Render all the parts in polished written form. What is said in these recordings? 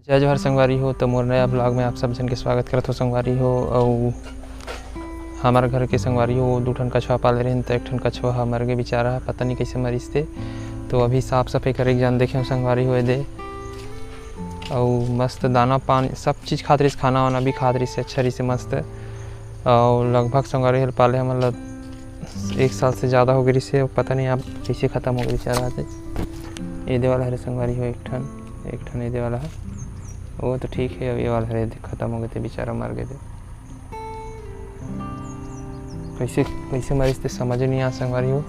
जय जोहर संगवारी हो। तो मोर नया ब्लॉग में आप सब जन के स्वागत करत हो संगवारी हो। और हमारे घर के संगवारी हो 2 ठन कछुआ पाले रहे, तो 1 ठन कछुआ ह मर गे बेचारा, पता नहीं कैसे मरिस थे। तो अभी साफ सफाई करे जान देखे संगवारी हो दे। और मस्त दाना पानी सब चीज़ खात रही, खाना वाना भी खात रही से अच्छा रही से मस्त। और लगभग संगवारी पाले हम 1 साल से ज़्यादा हो गई से, पता नहीं आप कैसे ख़त्म हो गई बेचारा। ये दे वाला है संगवारी हो, एक ठन ये दे वाला है, वो तो ठीक है। अब ये वाला है ख़त्म हो गए थे बेचारा, मर गए थे। कैसे मरीज थे समझ नहीं आ संगवारी हो।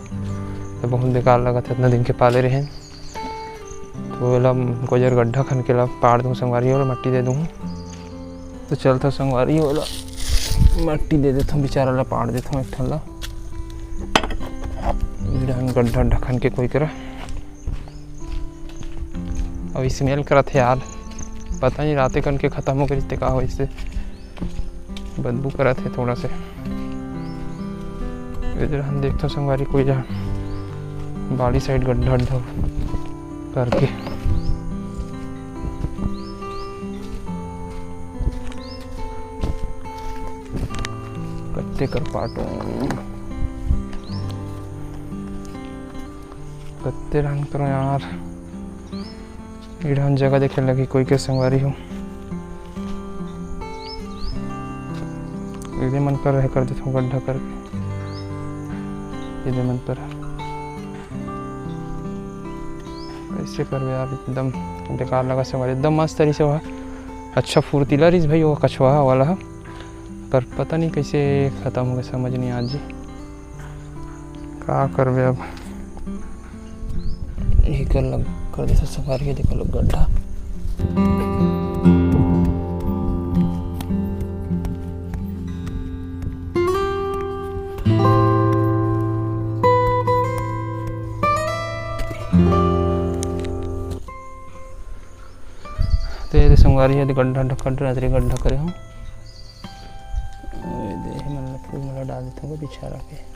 तो बहुत बेकार लगा था, इतना दिन के पाले रहे। तो ला गोजर गड्ढा खन के ला पाड़ दूँ संगवारी हो, मट्टी दे दूँ। तो चलता संगवारी हो ला मट्टी दे देता हूँ बेचारा ला, पाड़ देता हूँ एक ठन ला गड्ढा ढखन के कोई करा। अब स्मेल करत है यार, पता नहीं रातें कन के ख़त्म हो गई थे का हो, इससे बदबू करत है थोड़ा से। इधर हम देखते संगवारी कोई जा बाड़ी साइड गड्ढा करके कत्ते कर पाटो कत्ते रन करो यार। इधर जगह देखे लगी कोई के संगवारी हो, ये मन पर रह कर देता हूँ गड्ढा करके, ये मन पर ऐसे कर यार। एकदम बेकार लगा संगवारी, एकदम मस्त तरीके से हुआ, अच्छा फुर्तीला रही भाई वो कछुआ वाला है, पर पता नहीं कैसे ख़त्म हो गया, समझ नहीं आज जी का करवे। अब यही कर देता संगवारी है, देखो लोग गड्ढा। तो ये संगवारी है गड्ढा गड्ढा करे हूँ, फूल मला डाल देता हूँ बिछारा के।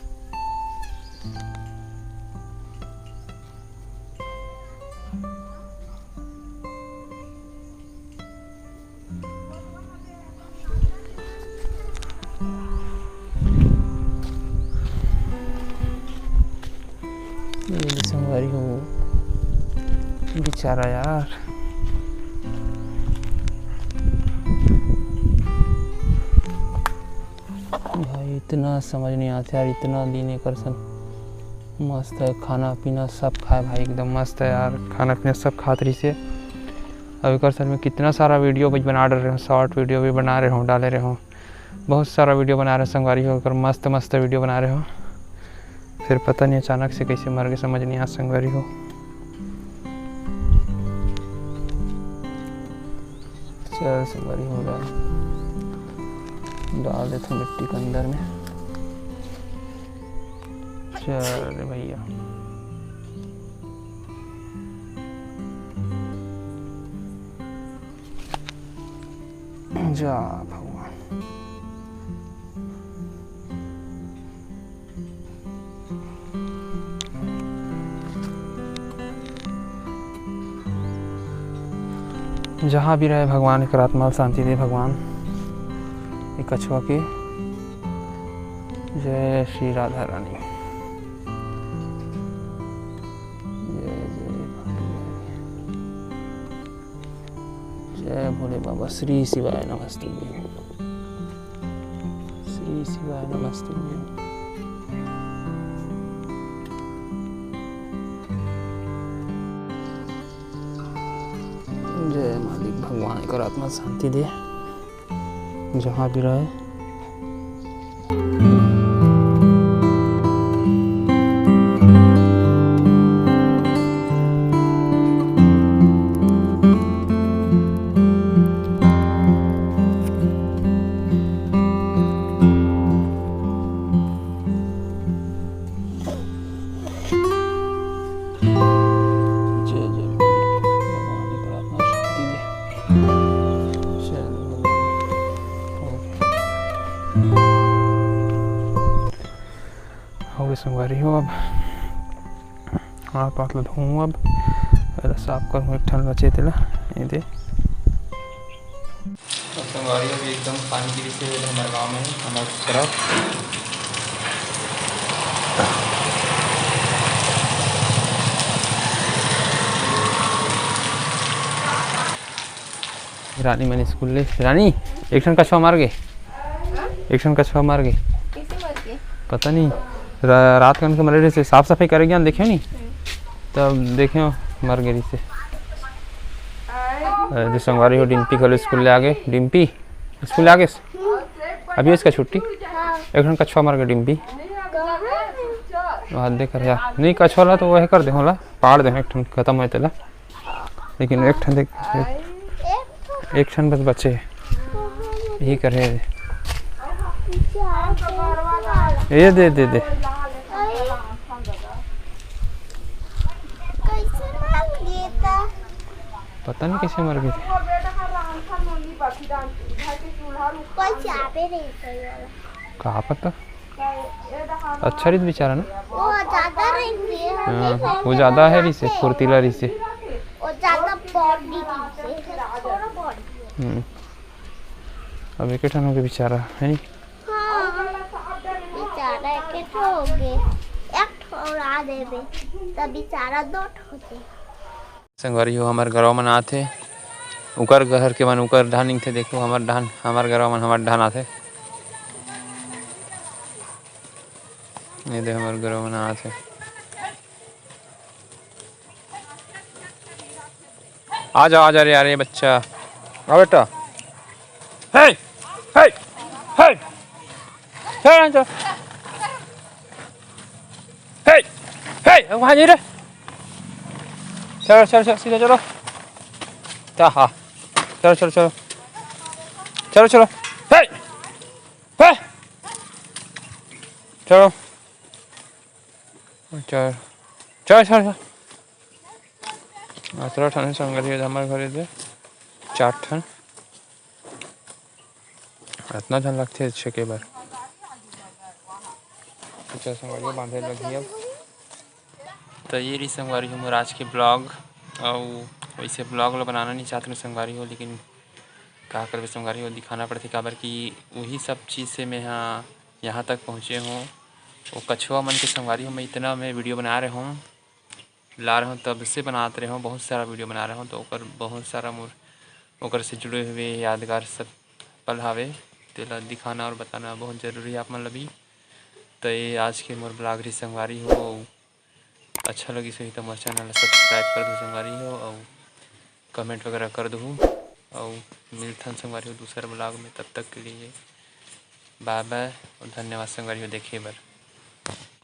ये संगवारी हो बेचारा यार, भाई इतना समझ नहीं आता यार। इतना दिन कर सन मस्त है, खाना पीना सब खाए भाई, एकदम मस्त है यार, खाना पीना सब खात रही से। अब एक सर में कितना सारा वीडियो भी बना रहे हूँ, शॉर्ट वीडियो भी बना रहे हूँ, डाले रहे हूँ, बहुत सारा वीडियो बना रहे हैं संगवारी हो कर, मस्त वीडियो बना रहे हो। फिर पता नहीं अचानक से कैसे मर गए, समझ नहीं आ संगवारी हो। चल संगवारी हो गया, डाल देता हूँ मिट्टी के अंदर में। चल भैया जा भगवान। जहाँ भी रहे भगवान एक आत्मा शांति दे भगवान। एक कछुआ की जय श्री राधा रानी, जय भोले बाबा। श्री शिवाय नमस्ते, श्री शिवाय नमस्ते। जय मालिक भगवान एक आत्मा शांति दे जहाँ भी रहे। संगवारी हो अब हाथ पात धोऊँ, अब साफ करूँ। एक ठन बचे थे ये दे संगवारी अभी एकदम पानी गिरी से हमारे गाँव में हमारे तरफ रानी मैंने स्कूल ले रानी एक ठन कछुआ मार गए एक ठन कछुआ मार गए पता नहीं रात का मरे रहे से साफ सफाई करेंगे देखे नहीं तब देखे मर गई से जो संगवारी हो डिम्पी कल स्कूल ले आ गए डिम्पी स्कूल ले आ गए अभी इसका छुट्टी एक ठन कछुआ मार गए डिम्पी हाथ देख यार नहीं कछुआ ला तो वह कर दे होला पाड़ दे एक ठन खत्म हो तेला लेकिन एक ठन देख एक क्षण बस बचे यही करे ये दे दे दे पता नहीं कैसे मर गई कहाँ पता अच्छा रही बेचारा ना हाँ वो ज्यादा है रिसे फुर्तीला रिसे अब एक ठन हो गया बेचारा है नहीं बेचारा एक हो गए एक ठोरा देबे तब बेचारा दो ठोते संगवारी हो हमार घरवा मन आथे उकर घर के मन उकर धानिंग थे देखो हमार धान हमार घरवा मन हमार धान आथे ये दे हमार घरवा मन आथे आ जा रे यार ये बच्चा आ बेटा हे हे हे हे जा हे हे वहाँ जा रे चलो चलो चलो सीधा चलो क्या हाँ चलो चलो चलो चलो चलो हे हे चलो चलो चलो चलो अतरा ठन संगरी हमारे घरे दे 4 ठन इतना धन लगते अच्छे के बार अच्छा संगवारी बांधे लगी अब तो ये रही संगवारी हो आज के ब्लॉग और वैसे ब्लॉग ला बनाना नहीं चाहते संगवारी हो लेकिन क्या करवे संगवारी हो दिखाना पड़ती काबर कि वही सब चीज़ से मैं यहाँ तक पहुँचे हूँ वो कछुआ मन के संगवारी हो मैं इतना मैं वीडियो बना रहा हूँ ला रहा हूँ तब से बनाते रहे हूँ बहुत सारा वीडियो बना रहा हूँ तो ओकर बहुत सारा मोर ओकर से जुड़े हुए यादगार सब पल हावे तेला दिखाना और बताना बहुत ज़रूरी है आप मन लभी तो ये आज के मोर ब्लॉग रही संगवारी हो अच्छा लगी सही तो मोर चैनल सब्सक्राइब कर दो संगवारी हो और कमेंट वगैरह कर दो और मिलथन संगवारी हो दूसरे ब्लॉग में तब तक के लिए बाय बाय और धन्यवाद संगवारी हो देखे बर।